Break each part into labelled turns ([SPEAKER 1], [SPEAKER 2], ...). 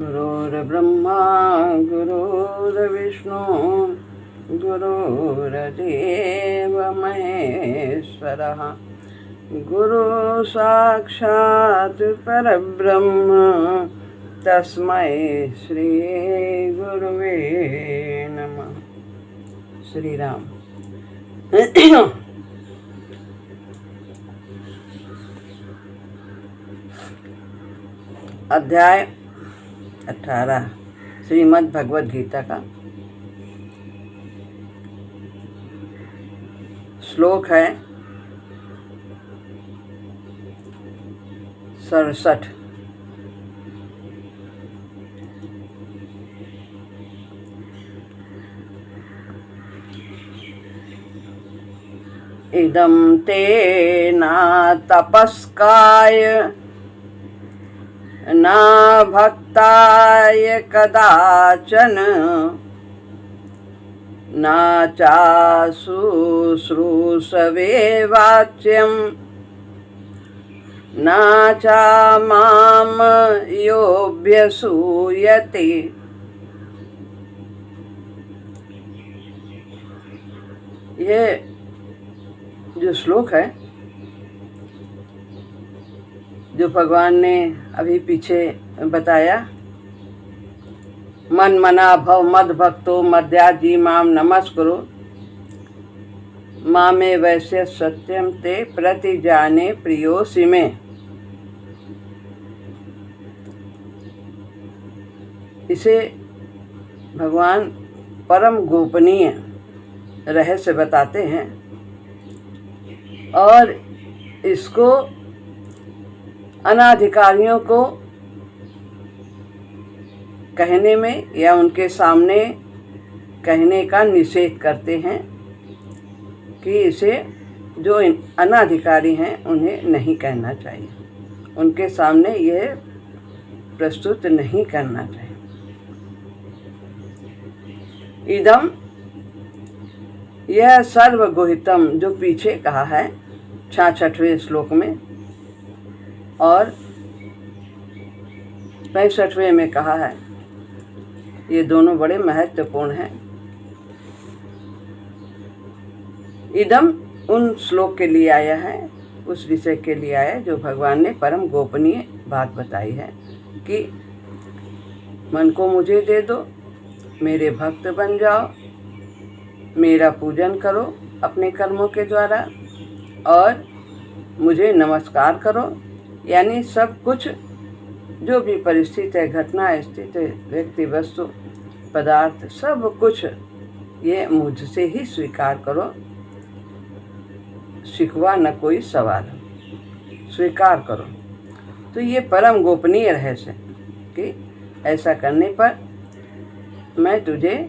[SPEAKER 1] गुरुर्ब्रह्मा गुरुर्विष्णु गुरुर्देव महेश्वरः गुरु साक्षात् परब्रह्म तस्मै श्री गुरुवे नमः। श्री राम। अध्याय 18 श्रीमद् भगवद गीता का श्लोक है 67। इदं ते न तपस्काय न भक्ताय कदाचन न चाशुश्रूषवे वाच्यं न च मां योऽभ्यसूयते। ये जो श्लोक है, जो भगवान ने अभी पीछे बताया, मन मना भव मद भक्तो मद्याजी माम नमस्कुरु मामे वैश्य सत्यम ते प्रति जाने प्रियोसि में। इसे भगवान परम गोपनीय रहस्य बताते हैं और इसको अनाधिकारियों को कहने में या उनके सामने कहने का निषेध करते हैं कि इसे जो अनाधिकारी हैं उन्हें नहीं कहना चाहिए, उनके सामने यह प्रस्तुत नहीं करना चाहिए। इदम, यह सर्वगुहितम जो पीछे कहा है 66वें श्लोक में और 65वें में कहा है, ये दोनों बड़े महत्वपूर्ण हैं। इदम उन श्लोक के लिए आया है, उस विषय के लिए आया जो भगवान ने परम गोपनीय बात बताई है कि मन को मुझे दे दो, मेरे भक्त बन जाओ, मेरा पूजन करो अपने कर्मों के द्वारा और मुझे नमस्कार करो। यानी सब कुछ जो भी परिस्थिति है, घटना, स्थिति, व्यक्ति, वस्तु, पदार्थ, सब कुछ ये मुझसे ही स्वीकार करो। शिकवा न कोई सवाल, स्वीकार करो। तो ये परम गोपनीय रहस्य कि ऐसा करने पर मैं तुझे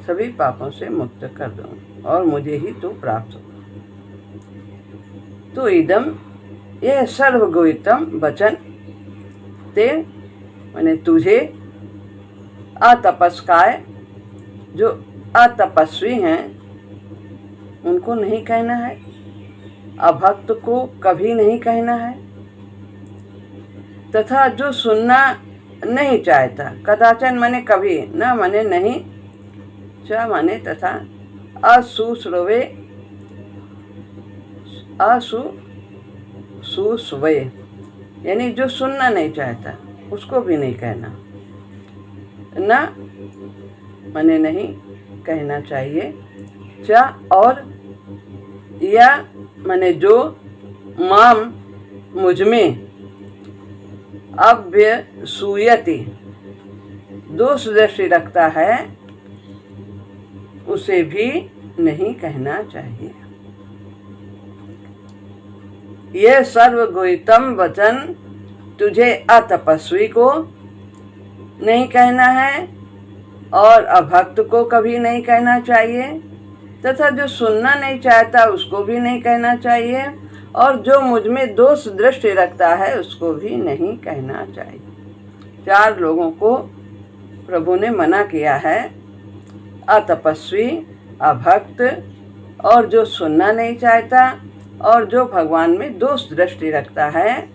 [SPEAKER 1] सभी पापों से मुक्त कर दूँ और मुझे ही तू प्राप्त हो। तो इदम, यह सर्वगुहितम वचन ते माने तुझे, अतपस्काय जो अतपस्वी हैं उनको नहीं कहना है, अभक्त को कभी नहीं कहना है, तथा जो सुनना नहीं चाहता, कदाचन माने कभी, न माने नहीं, च माने तथा, अशुश्रवे अशुश्रवे यानी जो सुनना नहीं चाहता उसको भी नहीं कहना। न माने नहीं कहना चाहिए, च और, या माने जो, माम मुझ में, अभ्यसूयति दोष दृष्टि रखता है उसे भी नहीं कहना चाहिए। यह सर्वगुहितम वचन तुझे अतपस्वी को नहीं कहना है और अभक्त को कभी नहीं कहना चाहिए, तथा जो सुनना नहीं चाहता उसको भी नहीं कहना चाहिए और जो मुझ में दोष दृष्टि रखता है उसको भी नहीं कहना चाहिए। 4 लोगों को प्रभु ने मना किया है, अतपस्वी, अभक्त और जो सुनना नहीं चाहता और जो भगवान में दोष दृष्टि रखता है,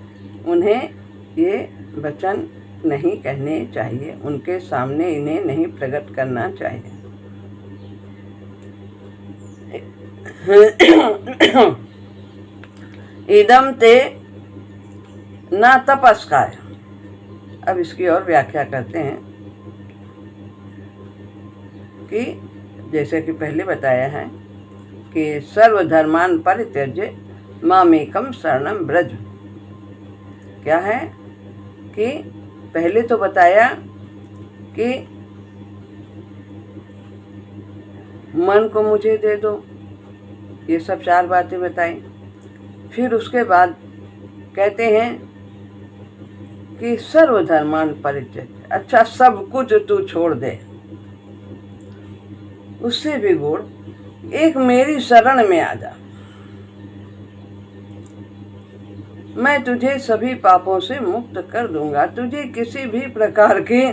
[SPEAKER 1] उन्हें ये वचन नहीं कहने चाहिए, उनके सामने इन्हें नहीं प्रकट करना चाहिए। इदम ते न तपस्काय। अब इसकी और व्याख्या करते हैं कि जैसे कि पहले बताया है कि सर्वधर्मान परित्यज्य मामेकम शरणम ब्रज। क्या है कि पहले तो बताया कि मन को मुझे दे दो, ये सब 4 बातें बताई। फिर उसके बाद कहते हैं कि सर्वधर्मान परित्यज्य, अच्छा सब कुछ तू छोड़ दे, उससे भी गुण एक मेरी शरण में आ जा, मैं तुझे सभी पापों से मुक्त कर दूंगा। तुझे किसी भी प्रकार की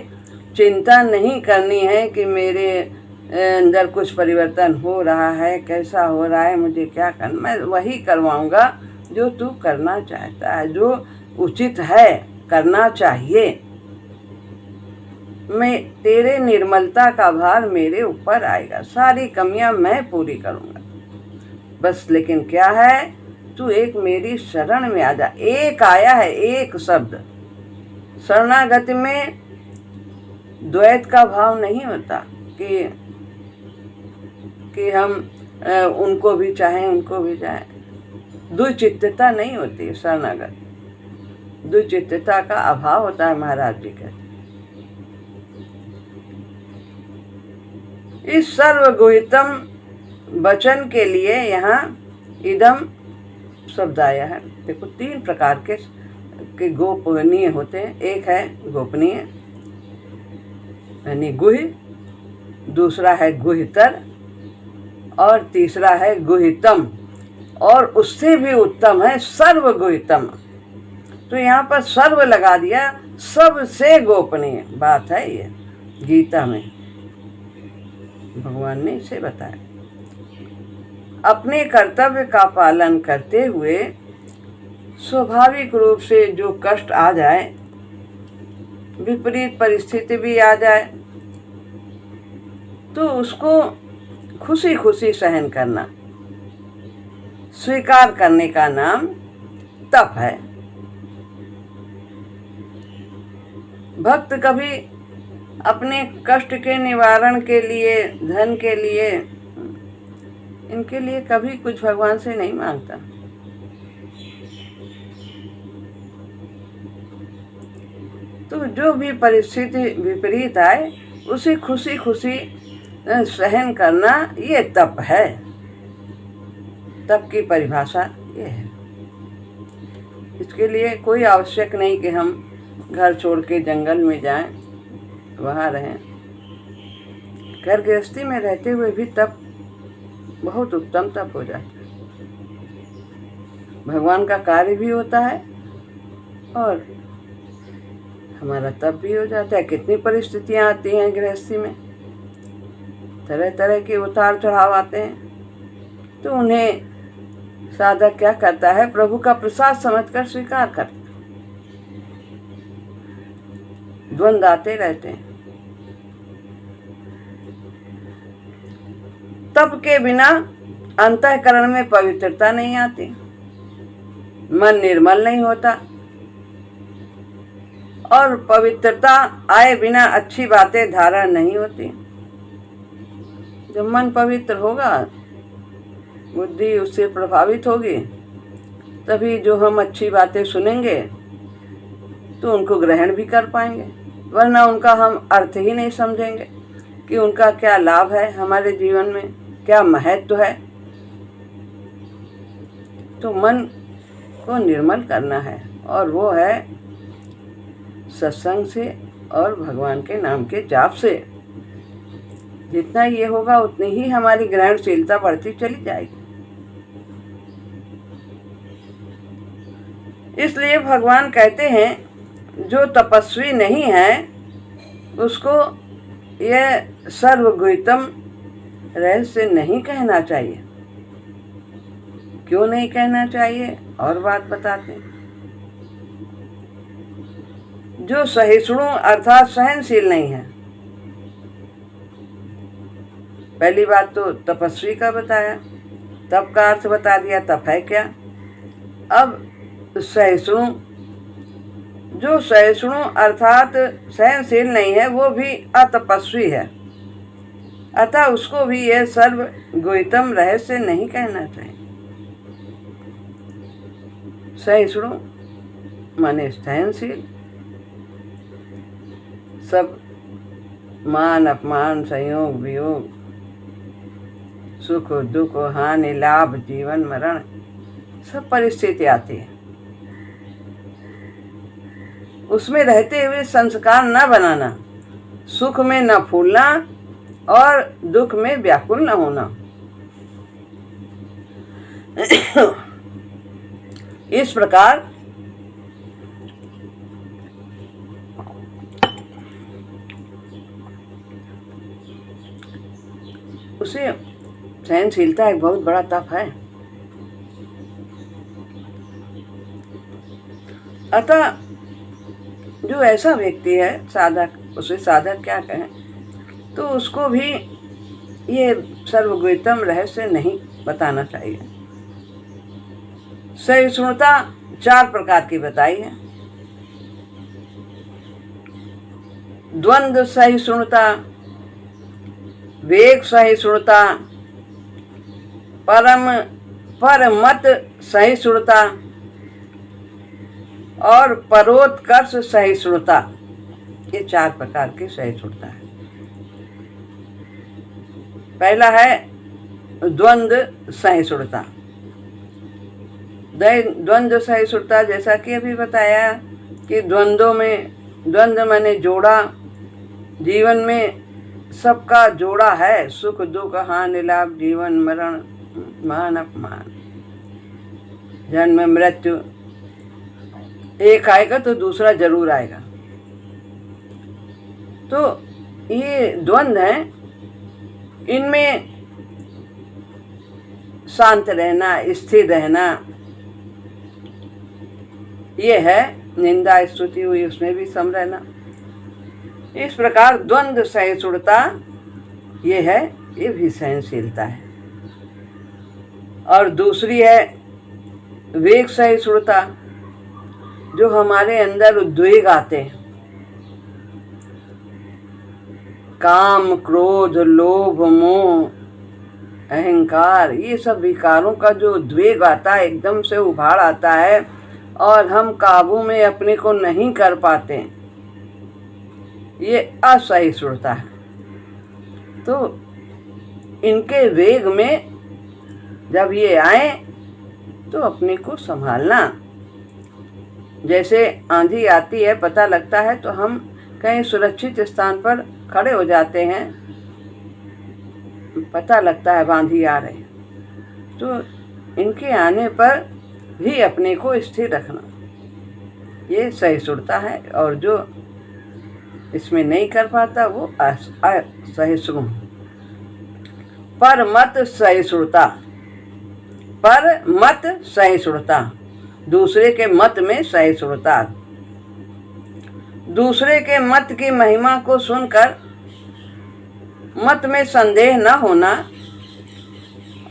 [SPEAKER 1] चिंता नहीं करनी है कि मेरे अंदर कुछ परिवर्तन हो रहा है, कैसा हो रहा है, मुझे क्या करना, मैं वही करवाऊंगा जो तू करना चाहता है, जो उचित है करना चाहिए। मैं तेरे निर्मलता का भार मेरे ऊपर आएगा, सारी कमियां मैं पूरी करूंगा। बस लेकिन क्या है, तू एक मेरी शरण में आ जा। एक आया है, एक शब्द। शरणागति में द्वैत का भाव नहीं होता कि हम उनको भी चाहें उनको भी चाहें। द्विचित्तता नहीं होती शरणागति, द्विचित्तता का अभाव होता है। महाराज जी कहते इस सर्वगुहितम वचन के लिए यहाँ इदम शब्द आया है। देखो 3 प्रकार के गोपनीय होते हैं। एक है गोपनीय यानी गुह्य, दूसरा है गुह्यतर और तीसरा है गुहितम, और उससे भी उत्तम है सर्वगुहितम। तो यहाँ पर सर्व लगा दिया, सबसे गोपनीय बात है ये। गीता में भगवान ने इसे बताया। अपने कर्तव्य का पालन करते हुए स्वाभाविक रूप से जो कष्ट आ जाए, विपरीत परिस्थिति भी आ जाए, तो उसको खुशी खुशी सहन करना, स्वीकार करने का नाम तप है। भक्त कभी अपने कष्ट के निवारण के लिए, धन के लिए, इनके लिए कभी कुछ भगवान से नहीं मांगता। तो जो भी परिस्थिति विपरीत आए उसे खुशी खुशी सहन करना, ये तप है। तप की परिभाषा ये है। इसके लिए कोई आवश्यक नहीं कि हम घर छोड़ के जंगल में जाएं, वहाँ रहें। घर गृहस्थी में रहते हुए भी तप बहुत उत्तम तप हो जाता है। भगवान का कार्य भी होता है और हमारा तप भी हो जाता है। कितनी परिस्थितियां आती हैं गृहस्थी में, तरह तरह के उतार चढ़ाव आते हैं, तो उन्हें साधक क्या करता है, प्रभु का प्रसाद समझकर स्वीकार करता है। द्वंद आते रहते हैं। तप के बिना अंतःकरण में पवित्रता नहीं आती, मन निर्मल नहीं होता, और पवित्रता आए बिना अच्छी बातें धारण नहीं होती। जब मन पवित्र होगा, बुद्धि उससे प्रभावित होगी, तभी जो हम अच्छी बातें सुनेंगे तो उनको ग्रहण भी कर पाएंगे, वरना उनका हम अर्थ ही नहीं समझेंगे कि उनका क्या लाभ है, हमारे जीवन में क्या महत्व है। तो मन को निर्मल करना है, और वो है सत्संग से और भगवान के नाम के जाप से। जितना ये होगा उतनी ही हमारी ग्रहणशीलता बढ़ती चली जाएगी। इसलिए भगवान कहते हैं जो तपस्वी नहीं है उसको यह सर्वगुहितम रहस्य नहीं कहना चाहिए। क्यों नहीं कहना चाहिए, और बात बताते हैं। जो सहिष्णु अर्थात सहनशील नहीं है। पहली बात तो तपस्वी का बताया, तप का अर्थ बता दिया, तप है क्या। अब सहिष्णु, जो सहिष्णु अर्थात सहनशील नहीं है वो भी अतपस्वी है, अतः उसको भी यह सर्व गुह्यतम रहस्य नहीं कहना चाहिए। सहिष्णु माने सहनशील, सब मान अपमान, संयोग वियोग, सुख दुख, हानि लाभ, जीवन मरण, सब परिस्थिति आती है, उसमें रहते हुए संस्कार न बनाना, सुख में न फूलना और दुख में व्याकुल न होना। इस प्रकार उसे सहनशीलता एक बहुत बड़ा तप है। अतः जो ऐसा व्यक्ति है साधक, उसे साधक क्या कहें, तो उसको भी ये सर्वगुह्यतम रहस्य नहीं बताना चाहिए। सहिष्णुता 4 प्रकार की बताई है। द्वंद्व सहिष्णुता, वेग सहिष्णुता, परमत सहिष्णुता और परोत्कर्ष सहिष्णुता, ये 4 प्रकार की सहिष्णुता है। पहला है द्वंद्व सहिष्णुता। द्वंद्व सहिष्णुता जैसा कि अभी बताया कि द्वंद्वों में, द्वंद्व माने जोड़ा, जीवन में सबका जोड़ा है, सुख दुख, हानि लाभ, जीवन मरण, मान अपमान, जन्म मृत्यु, एक आएगा तो दूसरा जरूर आएगा। तो ये द्वंद्व है, इनमें शांत रहना, स्थिर रहना, ये है। निंदा स्तुति हुई उसमें भी सम रहना। इस प्रकार द्वंद्व सहिष्णुता ये है, ये भी सहनशीलता है। और दूसरी है वेग सहिष्णुता, जो हमारे अंदर उद्वेग आते हैं, काम क्रोध लोभ मोह अहंकार, ये सब विकारों का जो उद्वेग आता है, एकदम से उभार आता है और हम काबू में अपने को नहीं कर पाते, ये असहिष्णुता है। तो इनके वेग में जब ये आए तो अपने को संभालना। जैसे आंधी आती है, पता लगता है तो हम कहीं सुरक्षित स्थान पर खड़े हो जाते हैं, पता लगता है आंधी आ रही, तो इनके आने पर भी अपने को स्थिर रखना, ये सहिष्णुता है। और जो इसमें नहीं कर पाता वो असहिष्णु। परमत सहिष्णुता, परमत सहिष्णुता, दूसरे के मत में सहिष्णुता, दूसरे के मत की महिमा को सुनकर मत में संदेह न होना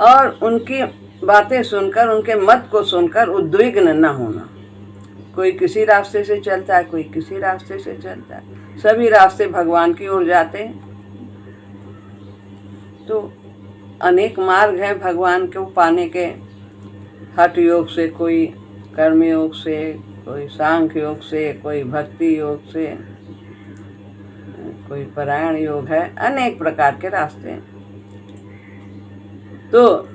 [SPEAKER 1] और उनकी बातें सुनकर, उनके मत को सुनकर उद्विग्न न होना। कोई किसी रास्ते से चलता है, कोई किसी रास्ते से चलता है, सभी रास्ते भगवान की ओर जाते हैं। तो अनेक मार्ग हैं भगवान को पाने के, हठ योग से, कोई कर्म योग से, कोई सांख्य योग से, कोई भक्ति योग से, कोई परायण योग है, अनेक प्रकार के रास्ते हैं। तो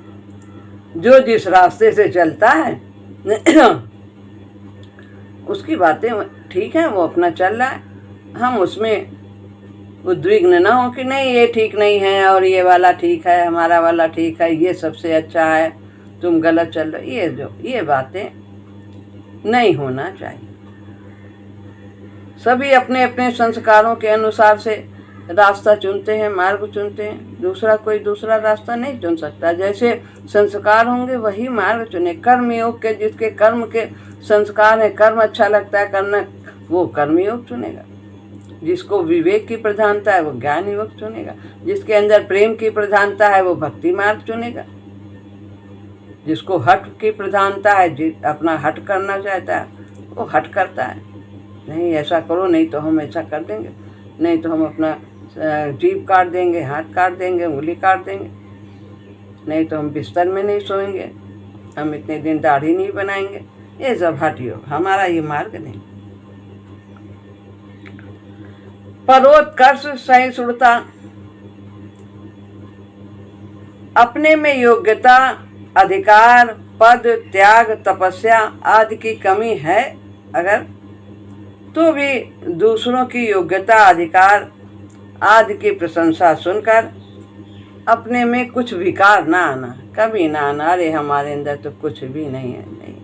[SPEAKER 1] जो जिस रास्ते से चलता है उसकी बातें ठीक है, वो अपना चल रहा है, हम उसमें उद्विग्न ना हो कि नहीं ये ठीक नहीं है और ये वाला ठीक है, हमारा वाला ठीक है, ये सबसे अच्छा है, तुम गलत चल रहे, ये बातें नहीं होना चाहिए। सभी अपने अपने संस्कारों के अनुसार से रास्ता चुनते हैं, मार्ग चुनते हैं, दूसरा कोई दूसरा रास्ता नहीं चुन सकता। जैसे संस्कार होंगे वही मार्ग चुने। कर्म योग के जिसके कर्म के संस्कार है, कर्म अच्छा लगता है करना, वो कर्म योग चुनेगा। जिसको विवेक की प्रधानता है वो ज्ञान योग चुनेगा। जिसके अंदर प्रेम की प्रधानता है वो भक्ति मार्ग चुनेगा। जिसको हट की प्रधानता है, अपना हट करना चाहता है, वो हट करता है। नहीं ऐसा करो, नहीं तो हम ऐसा कर देंगे, नहीं तो हम अपना जीभ काट देंगे, हाथ काट देंगे, उंगली काट देंगे, नहीं तो हम बिस्तर में नहीं सोएंगे, हम इतने दिन दाढ़ी नहीं बनाएंगे। ये सब हट योग, हमारा ये मार्ग नहीं। परोत्कर्ष सहिष्णुता, अपने में योग्यता, अधिकार, पद, त्याग, तपस्या आदि की कमी है अगर, तो भी दूसरों की योग्यता, अधिकार आदि की प्रशंसा सुनकर अपने में कुछ विकार ना आना, कभी ना आना। अरे हमारे अंदर तो कुछ भी नहीं है, नहीं,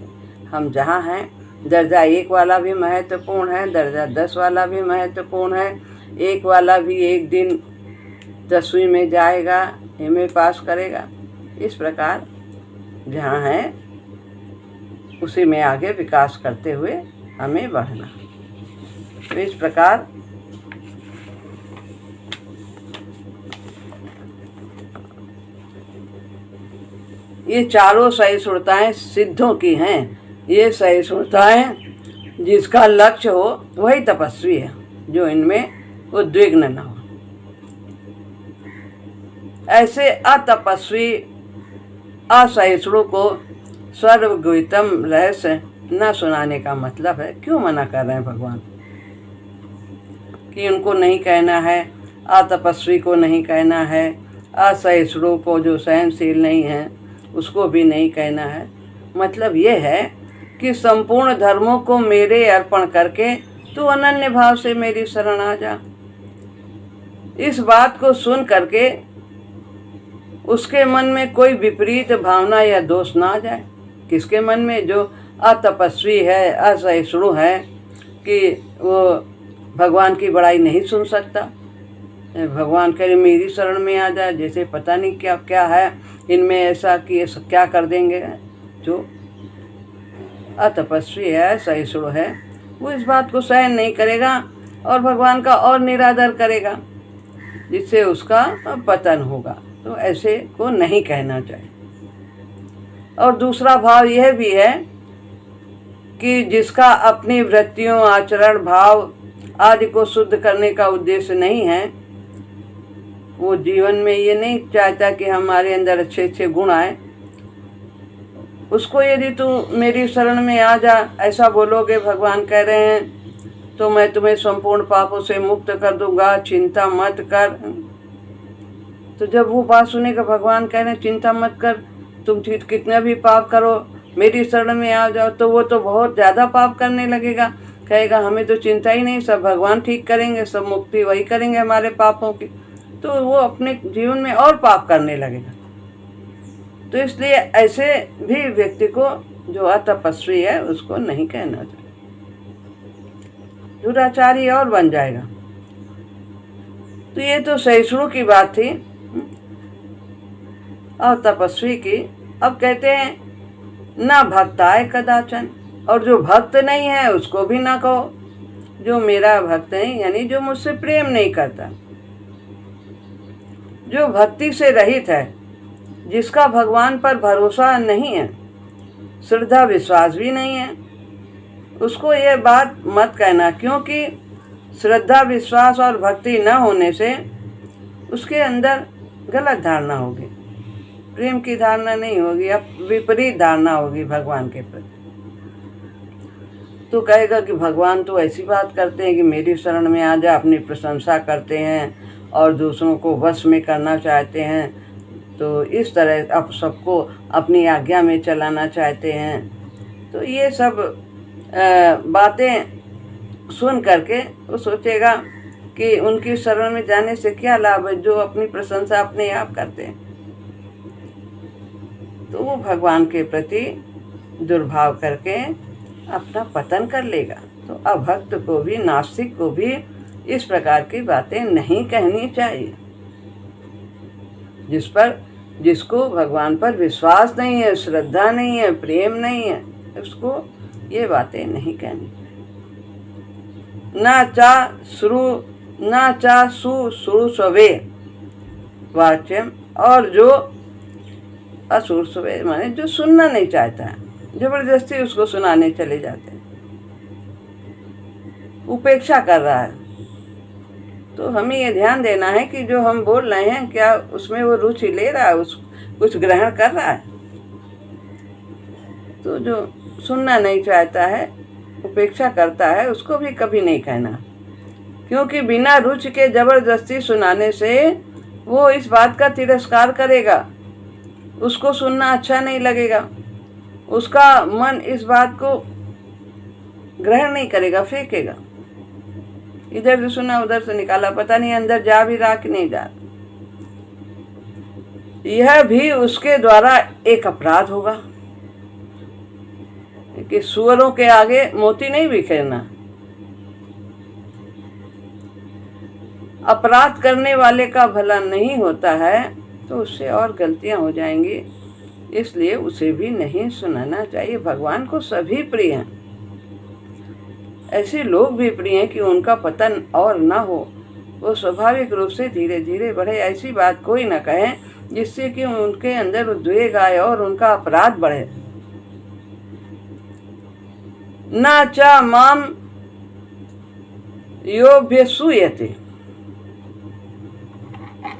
[SPEAKER 1] हम जहाँ हैं, दर्जा 1 वाला भी महत्वपूर्ण है, दर्जा 10 वाला भी महत्वपूर्ण है। 1 वाला भी एक दिन 10वीं में जाएगा, MA पास करेगा। इस प्रकार जहाँ है उसी में आगे विकास करते हुए हमें बढ़ना। तो इस प्रकार ये चारों सहिष्णुताएं सिद्धों की हैं। ये सहिष्णुताएं जिसका लक्ष्य हो वही तपस्वी है, जो इनमें उद्विग्न न हो। ऐसे अतपस्वी असहिष्णु को सर्वगुहितम रहस्य न सुनाने का मतलब है, क्यों मना कर रहे हैं भगवान कि उनको नहीं कहना है, अतपस्वी को नहीं कहना है, असहिष्णु को जो सहनशील नहीं है उसको भी नहीं कहना है। मतलब ये है कि संपूर्ण धर्मों को मेरे अर्पण करके तू अनन्य भाव से मेरी शरण आ जा। इस बात को सुन करके उसके मन में कोई विपरीत भावना या दोष ना आ जाए। किसके मन में? जो अतपस्वी है, असहिष्णु है, कि वो भगवान की बड़ाई नहीं सुन सकता। भगवान कह रहे मेरी शरण में आ जाए, जैसे पता नहीं क्या क्या है इनमें ऐसा कि क्या कर देंगे। जो अतपस्वी है, सहिष्णु है, वो इस बात को सहन नहीं करेगा और भगवान का और निरादर करेगा, जिससे उसका पतन होगा। तो ऐसे को नहीं कहना चाहिए। और दूसरा भाव यह भी है कि जिसका अपनी वृत्तियों, आचरण, भाव आदि को शुद्ध करने का उद्देश्य नहीं है, वो जीवन में ये नहीं चाहता कि हमारे अंदर अच्छे अच्छे गुण आए, उसको यदि तू मेरी शरण में आ जा ऐसा बोलोगे, भगवान कह रहे हैं, तो मैं तुम्हें संपूर्ण पापों से मुक्त कर दूंगा, चिंता मत कर। तो जब वो बात सुनेगा, भगवान कह रहे हैं चिंता मत कर, तुम कितना भी पाप करो मेरी शरण में आ जाओ, तो वो तो बहुत ज़्यादा पाप करने लगेगा। कहेगा हमें तो चिंता ही नहीं, सब भगवान ठीक करेंगे, सब मुक्ति वही करेंगे हमारे पापों की। तो वो अपने जीवन में और पाप करने लगेगा। तो इसलिए ऐसे भी व्यक्ति को जो अतपस्वी है उसको नहीं कहना चाहिए, दुराचारी और बन जाएगा। तो ये तो सहिष्णु की बात थी और तपस्वी की। अब कहते हैं ना भक्ताय कदाचन, और जो भक्त नहीं है उसको भी ना कहो। जो मेरा भक्त नहीं, यानी जो मुझसे प्रेम नहीं करता, जो भक्ति से रहित है, जिसका भगवान पर भरोसा नहीं है, श्रद्धा विश्वास भी नहीं है, उसको ये बात मत कहना। क्योंकि श्रद्धा विश्वास और भक्ति न होने से उसके अंदर गलत धारणा होगी, प्रेम की धारणा नहीं होगी, अब विपरीत धारणा होगी भगवान के प्रति। तो कहेगा कि भगवान तो ऐसी बात करते हैं कि मेरी शरण में आ जा, अपनी प्रशंसा करते हैं और दूसरों को वश में करना चाहते हैं, तो इस तरह अब सबको अपनी आज्ञा में चलाना चाहते हैं। तो ये सब बातें सुन करके वो सोचेगा कि उनकी शरण में जाने से क्या लाभ है, जो अपनी प्रशंसा अपने आप करते हैं। तो वो भगवान के प्रति दुर्भाव करके अपना पतन कर लेगा। तो अभक्त को भी, नास्तिक को भी इस प्रकार की बातें नहीं कहनी चाहिए। जिसको भगवान पर विश्वास नहीं है, श्रद्धा नहीं है, प्रेम नहीं है, उसको ये बातें नहीं कहनी चाहिए। ना चा सुश्रू स्वे वाच्यम, और जो असुर स्वे माने जो सुनना नहीं चाहता है, जबरदस्ती उसको सुनाने चले जाते हैं, उपेक्षा कर रहा है। तो हमें ये ध्यान देना है कि जो हम बोल रहे हैं क्या उसमें वो रुचि ले रहा है, कुछ ग्रहण कर रहा है। तो जो सुनना नहीं चाहता है, उपेक्षा करता है, उसको भी कभी नहीं कहना, क्योंकि बिना रुचि के जबरदस्ती सुनाने से वो इस बात का तिरस्कार करेगा, उसको सुनना अच्छा नहीं लगेगा, उसका मन इस बात को ग्रहण नहीं करेगा, फेंकेगा। इधर से सुना उधर से निकाला, पता नहीं अंदर जा भी रहा कि नहीं जा। यह भी उसके द्वारा एक अपराध होगा कि सुअरों के आगे मोती नहीं बिखेरना। अपराध करने वाले का भला नहीं होता है तो उससे और गलतियां हो जाएंगी, इसलिए उसे भी नहीं सुनाना चाहिए। भगवान को सभी प्रिय हैं, ऐसे लोग भी प्रिय हैं कि उनका पतन और न हो, वो स्वाभाविक रूप से धीरे धीरे बढ़े। ऐसी बात कोई न कहे जिससे कि उनके अंदर उद्वेग आए और उनका अपराध बढ़े। न च माम योऽभ्यसूयते,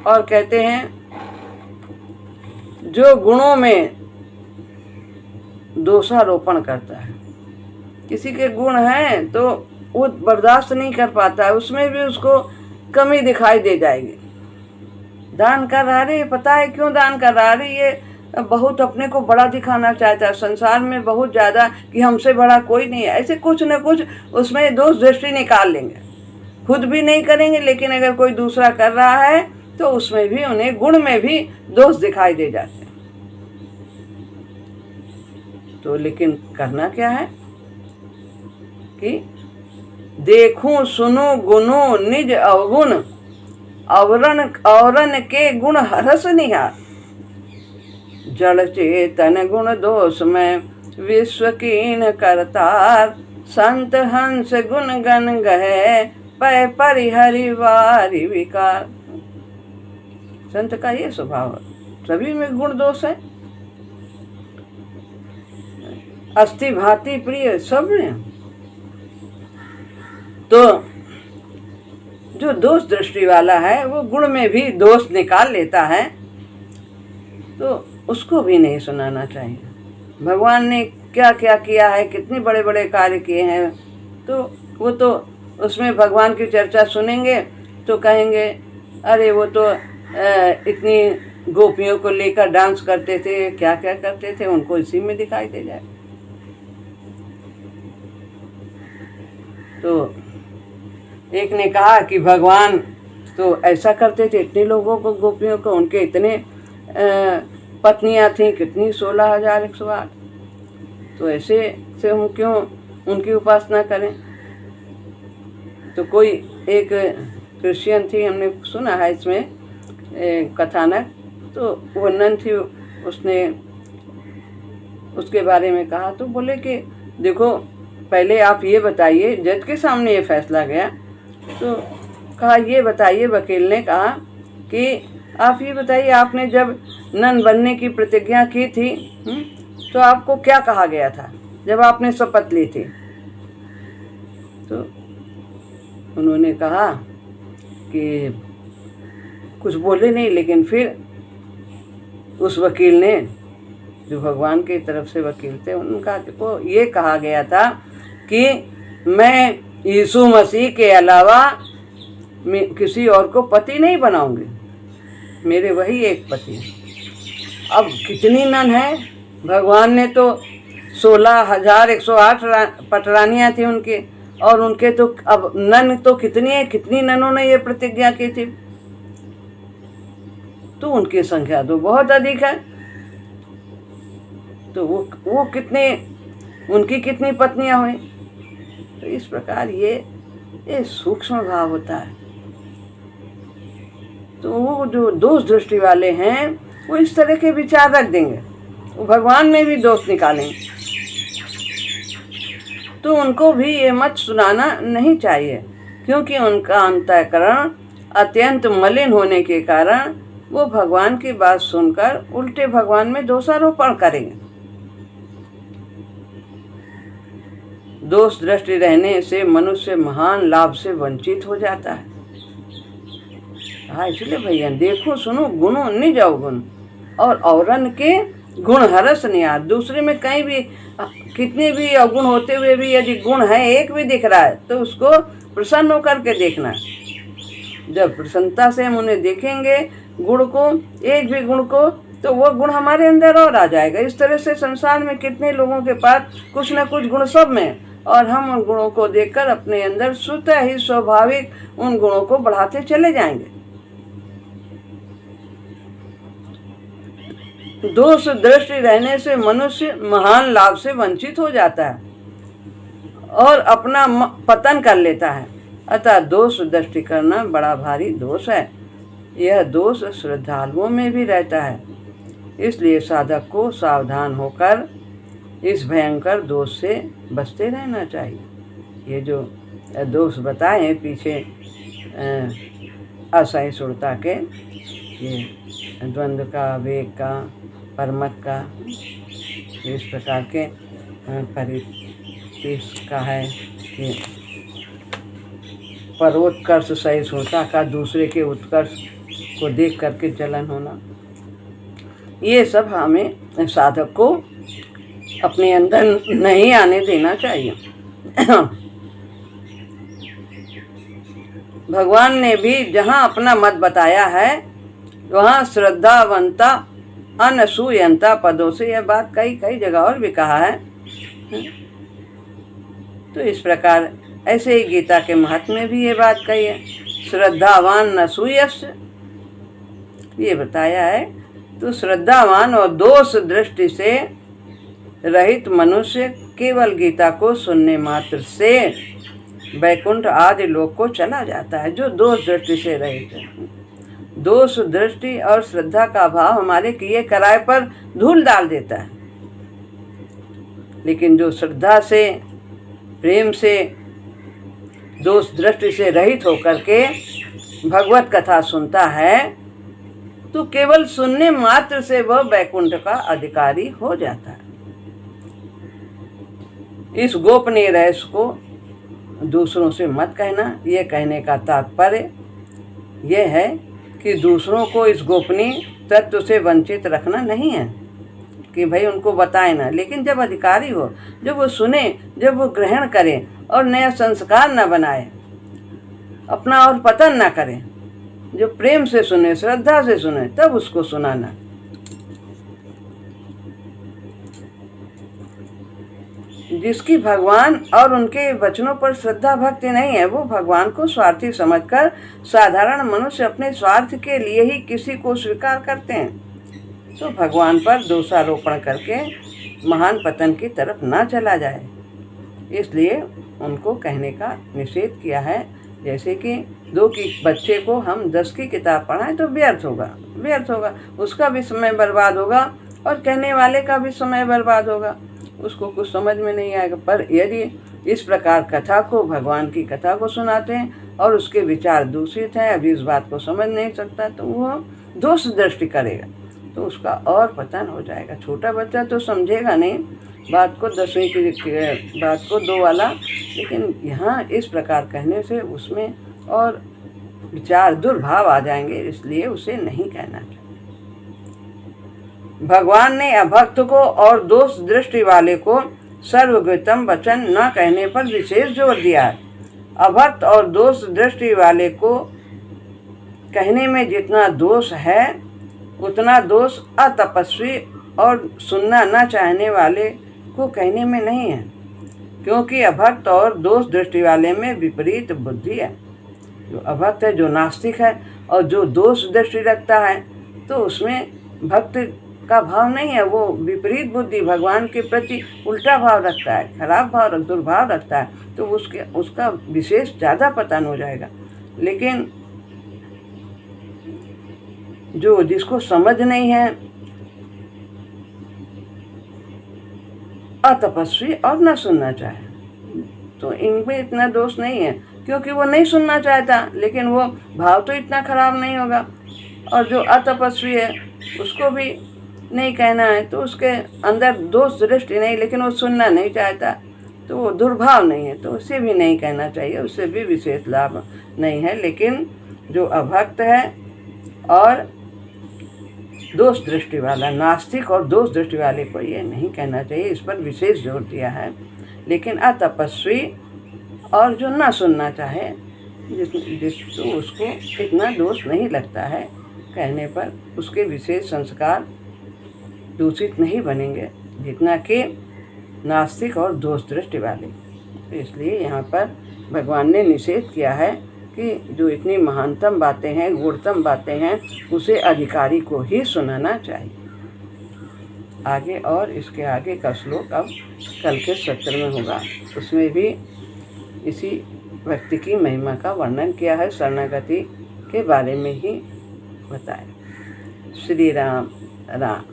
[SPEAKER 1] और कहते हैं जो गुणों में दोषारोपण करता है, किसी के गुण हैं तो वो बर्दाश्त नहीं कर पाता है, उसमें भी उसको कमी दिखाई दे जाएगी। दान कर रहा है, पता है क्यों दान कर रहा है, ये बहुत अपने को बड़ा दिखाना चाहता है, संसार में बहुत ज़्यादा कि हमसे बड़ा कोई नहीं है, ऐसे कुछ न कुछ उसमें दोष दृष्टि निकाल लेंगे। खुद भी नहीं करेंगे, लेकिन अगर कोई दूसरा कर रहा है तो उसमें भी उन्हें गुण में भी दोष दिखाई दे जाते हैं। तो लेकिन करना क्या है कि देखूं सुनो गुनो निज अवगुण, औरन के गुण हरस निहार, जड़ चेतन गुण दोष में विश्व कीन करतार, संत हंस गुण गण गहे पै परिहरि वारि विकार। संत का ये स्वभाव है, सभी में गुण दोष है, अस्थि भांति प्रिय सब में। तो जो दोष दृष्टि वाला है वो गुण में भी दोष निकाल लेता है, तो उसको भी नहीं सुनाना चाहिए। भगवान ने क्या क्या किया है, कितने बड़े बड़े कार्य किए हैं, तो वो तो उसमें भगवान की चर्चा सुनेंगे तो कहेंगे अरे वो तो इतनी गोपियों को लेकर डांस करते थे, क्या क्या करते थे, उनको इसी में दिखाई दे जाए। तो एक ने कहा कि भगवान तो ऐसा करते थे, इतने लोगों को, गोपियों को, उनके इतने पत्नियां थीं, कितनी 16,108, तो ऐसे से हम क्यों उनकी उपासना करें। तो कोई एक क्रिश्चियन थी, हमने सुना है इसमें कथानक, तो वो नन थी, उसने उसके बारे में कहा, तो बोले कि देखो पहले आप ये बताइए, जज के सामने ये फैसला गया, तो कहा ये बताइए, वकील ने कहा कि आप ये बताइए, आपने जब नन बनने की प्रतिज्ञा की थी तो आपको क्या कहा गया था जब आपने शपथ ली थी। तो उन्होंने कहा कि कुछ बोले नहीं, लेकिन फिर उस वकील ने, जो भगवान की तरफ से वकील थे, उनका को ये कहा गया था कि मैं यीशु मसीह के अलावा किसी और को पति नहीं बनाऊंगी, मेरे वही एक पति है। अब कितनी नन है, भगवान ने तो 16,108 पटरानियाँ थी उनके, और उनके तो अब नन तो कितनी है, कितनी ननों ने ये प्रतिज्ञा की थी, तो उनकी संख्या तो बहुत अधिक है। तो वो कितने, उनकी कितनी पत्नियां हुई। तो इस प्रकार ये ये सूक्ष्म भाव होता है। तो वो जो दोष दृष्टि वाले हैं वो इस तरह के विचार रख देंगे, वो भगवान में भी दोष निकालेंगे। तो उनको भी ये मत सुनाना नहीं चाहिए, क्योंकि उनका अंतःकरण अत्यंत मलिन होने के कारण वो भगवान की बात सुनकर उल्टे भगवान में दोषारोपण करेंगे। दोष दृष्टि रहने से मनुष्य महान लाभ से वंचित हो जाता है। हाँ, इसलिए भैया देखो सुनो गुणों नहीं जाओ गुण, और औरन के गुण हरस नहीं आ। दूसरे में कहीं भी कितने भी अवगुण होते हुए भी यदि गुण है एक भी दिख रहा है तो उसको प्रसन्न होकर के देखना है। जब प्रसन्नता से हम उन्हें देखेंगे गुण को, एक भी गुण को, तो वो गुण हमारे अंदर और आ जाएगा। इस तरह से संसार में कितने लोगों के पास कुछ न कुछ गुण सब में, और हम उन गुणों को देखकर अपने अंदर स्वतः ही स्वाभाविक उन गुणों को बढ़ाते चले जाएंगे। दोष दृष्टि रहने से मनुष्य महान लाभ से वंचित हो जाता है और अपना पतन कर लेता है। अतः दोष दृष्टि करना बड़ा भारी दोष है। यह दोष श्रद्धालुओं में भी रहता है। इसलिए साधक को सावधान होकर इस भयंकर दोष से बचते रहना चाहिए। ये जो दोष बताए हैं पीछे असहिष्णुता के, ये द्वंद्व का, वेग का, परमत का, इस प्रकार के परिपेश का है, ये परोत्कर्ष सहिष्णुता का, दूसरे के उत्कर्ष को देख करके जलन होना, ये सब हमें साधक को अपने अंदर नहीं आने देना चाहिए। भगवान ने भी जहाँ अपना मत बताया है वहाँ श्रद्धावंता अनसूयंता पदों से यह बात कई कई जगह और भी कहा है। तो इस प्रकार ऐसे ही गीता के महत्व में भी ये बात कही है, श्रद्धावान नसूयस्य, ये बताया है। तो श्रद्धावान और दोष दृष्टि से रहित मनुष्य केवल गीता को सुनने मात्र से वैकुंठ आदि लोक को चला जाता है, जो दोष दृष्टि से रहित है। दोष दृष्टि और श्रद्धा का भाव हमारे किए कराए पर धूल डाल देता है, लेकिन जो श्रद्धा से, प्रेम से, दोष दृष्टि से रहित होकर के भगवत कथा सुनता है तो केवल सुनने मात्र से वह वैकुंठ का अधिकारी हो जाता है। इस गोपनीय रहस्य को दूसरों से मत कहना, ये कहने का तात्पर्य यह है कि दूसरों को इस गोपनीय तत्व से वंचित रखना नहीं है कि भाई उनको बताए ना, लेकिन जब अधिकारी हो, जब वो सुने, जब वो ग्रहण करे और नया संस्कार न बनाए, अपना और पतन ना करे, जो प्रेम से सुने, श्रद्धा से सुने, तब उसको सुनाना। जिसकी भगवान और उनके वचनों पर श्रद्धा भक्ति नहीं है, वो भगवान को स्वार्थी समझकर साधारण मनुष्य अपने स्वार्थ के लिए ही किसी को स्वीकार करते हैं, तो भगवान पर दोषारोपण करके महान पतन की तरफ ना चला जाए। इसलिए उनको कहने का निषेध किया है। जैसे कि 2 की बच्चे को हम 10 की किताब पढ़ाएं तो व्यर्थ होगा, उसका भी समय बर्बाद होगा और कहने वाले का भी समय बर्बाद होगा, उसको कुछ समझ में नहीं आएगा। पर यदि इस प्रकार कथा को, भगवान की कथा को सुनाते हैं और उसके विचार दूषित हैं, अभी इस बात को समझ नहीं सकता, तो वो दोष दृष्टि करेगा, तो उसका और पतन हो जाएगा। छोटा बच्चा तो समझेगा नहीं बात को, 10वीं की बात को 2 वाला, लेकिन यहाँ इस प्रकार कहने से उसमें और विचार दुर्भाव आ जाएंगे, इसलिए उसे नहीं कहना चाहिए। भगवान ने अभक्त को और दोष दृष्टि वाले को सर्वगतम वचन न कहने पर विशेष जोर दिया है। अभक्त और दोष दृष्टि वाले को कहने में जितना दोष है उतना दोष अतपस्वी और सुनना न चाहने वाले को कहने में नहीं है, क्योंकि अभक्त और दोष दृष्टि वाले में विपरीत बुद्धि है। जो अभक्त है, जो नास्तिक है, और जो दोष दृष्टि रखता है, तो उसमें भक्त का भाव नहीं है, वो विपरीत बुद्धि भगवान के प्रति उल्टा भाव रखता है, खराब भाव दुर्भाव रखता है, तो उसका विशेष ज़्यादा पतन हो जाएगा। लेकिन जिसको समझ नहीं है, अतपस्वी और न सुनना चाहे, तो इनमें इतना दोष नहीं है, क्योंकि वो नहीं सुनना चाहता, लेकिन वो भाव तो इतना खराब नहीं होगा। और जो अतपस्वी है उसको भी नहीं कहना है, तो उसके अंदर दोष दृष्टि नहीं, लेकिन वो सुनना नहीं चाहता, तो वो दुर्भाव नहीं है, तो उसे भी नहीं कहना चाहिए, उससे भी विशेष लाभ नहीं है। लेकिन जो अभक्त है और दोष दृष्टि वाला, नास्तिक और दोष दृष्टि वाले को ये नहीं कहना चाहिए, इस पर विशेष जोर दिया है। लेकिन अतपस्वी और जो ना सुनना चाहे, जिसको उसको इतना दोष नहीं लगता है कहने पर, उसके विशेष संस्कार दूषित नहीं बनेंगे जितना कि नास्तिक और दोष दृष्टि वाले। तो इसलिए यहाँ पर भगवान ने निषेध किया है कि जो इतनी महानतम बातें हैं, गुणतम बातें हैं, उसे अधिकारी को ही सुनाना चाहिए। आगे और इसके आगे का श्लोक अब कल के सत्र में होगा, उसमें भी इसी व्यक्ति की महिमा का वर्णन किया है, शरणागति के बारे में ही बताया। श्री राम राम।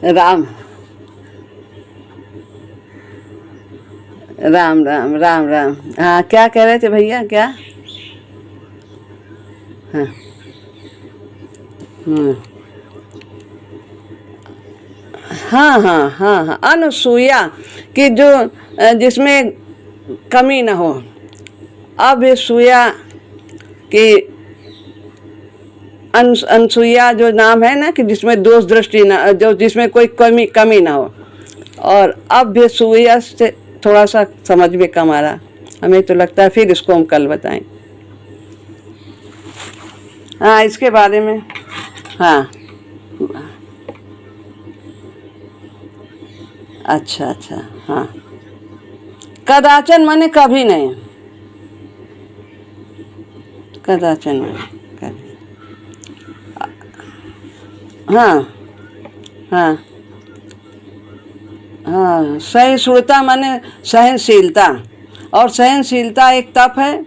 [SPEAKER 1] राम राम राम राम राम। हाँ, क्या कह रहे थे भैया? क्या? हाँ हाँ हाँ हाँ हाँ, अनुसूया कि जो जिसमें कमी न हो। अब सूया कि अनसुईया जो नाम है ना, कि जिसमें दोष दृष्टि ना, जो जिसमें कोई कमी ना हो। और अब सूया से थोड़ा सा समझ में कम आ रहा, हमें तो लगता है फिर इसको हम कल बताएं। हाँ, इसके बारे में। हाँ, अच्छा अच्छा। हाँ, कदाचन माने कभी नहीं, कदाचन माने कभी। हाँ हाँ हाँ, सहिष्णुता माने सहनशीलता, और सहनशीलता एक तप है,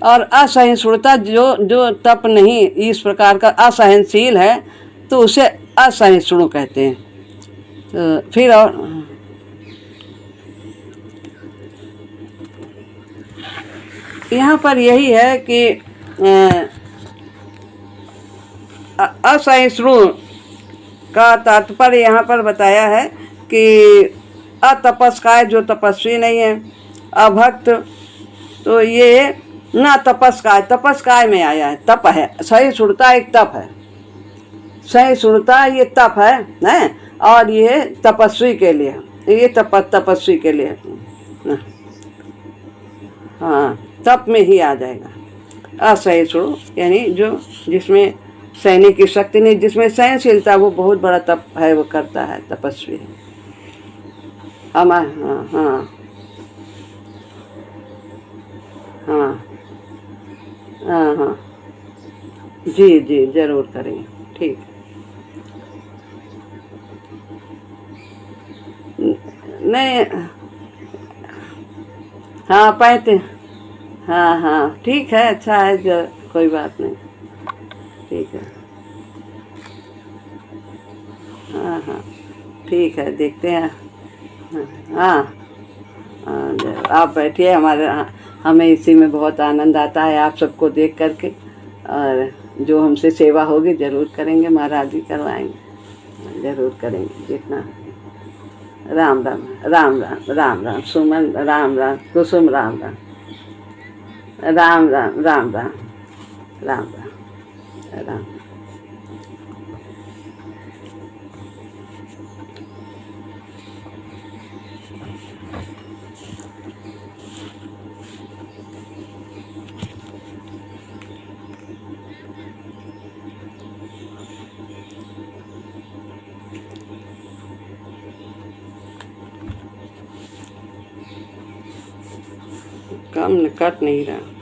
[SPEAKER 1] और असहिष्णुता जो तप नहीं, इस प्रकार का असहनशील है, तो उसे असहिष्णु कहते हैं। तो फिर और यहाँ पर यही है कि असहिष्णु का तात्पर्य यहाँ पर बताया है कि अतपस्काय, जो तपस्वी नहीं है, अभक्त, तो ये ना तपस्काय, तपस्काय में आया है, तप है। सहिष्णुता एक तप है, सहिष्णुता ये तप है, और ये तपस्वी के लिए, ये तपस्वी के लिए। हाँ, तप में ही आ जाएगा। असहिष्णु यानी जिसमें सहने की शक्ति नहीं, जिसमें सहनशीलता, वो बहुत बड़ा तप है, वो करता है, तपस्वी है। हाँ हाँ हाँ हाँ हाँ हाँ, जी जी, जरूर करेंगे। ठीक, नहीं, हाँ, पैते, हाँ हाँ, ठीक है, अच्छा है, कोई बात नहीं, ठीक है। हाँ हाँ, ठीक है, देखते हैं। हाँ हाँ, आप बैठिए, हमें इसी में बहुत आनंद आता है आप सबको देख करके, और जो हमसे सेवा होगी ज़रूर करेंगे, महाराज जी करवाएंगे, ज़रूर करेंगे जितना। राम राम राम राम राम राम, सुमन राम राम, कुसुम राम राम राम राम राम राम राम राम राम। काम कट नहीं रहा।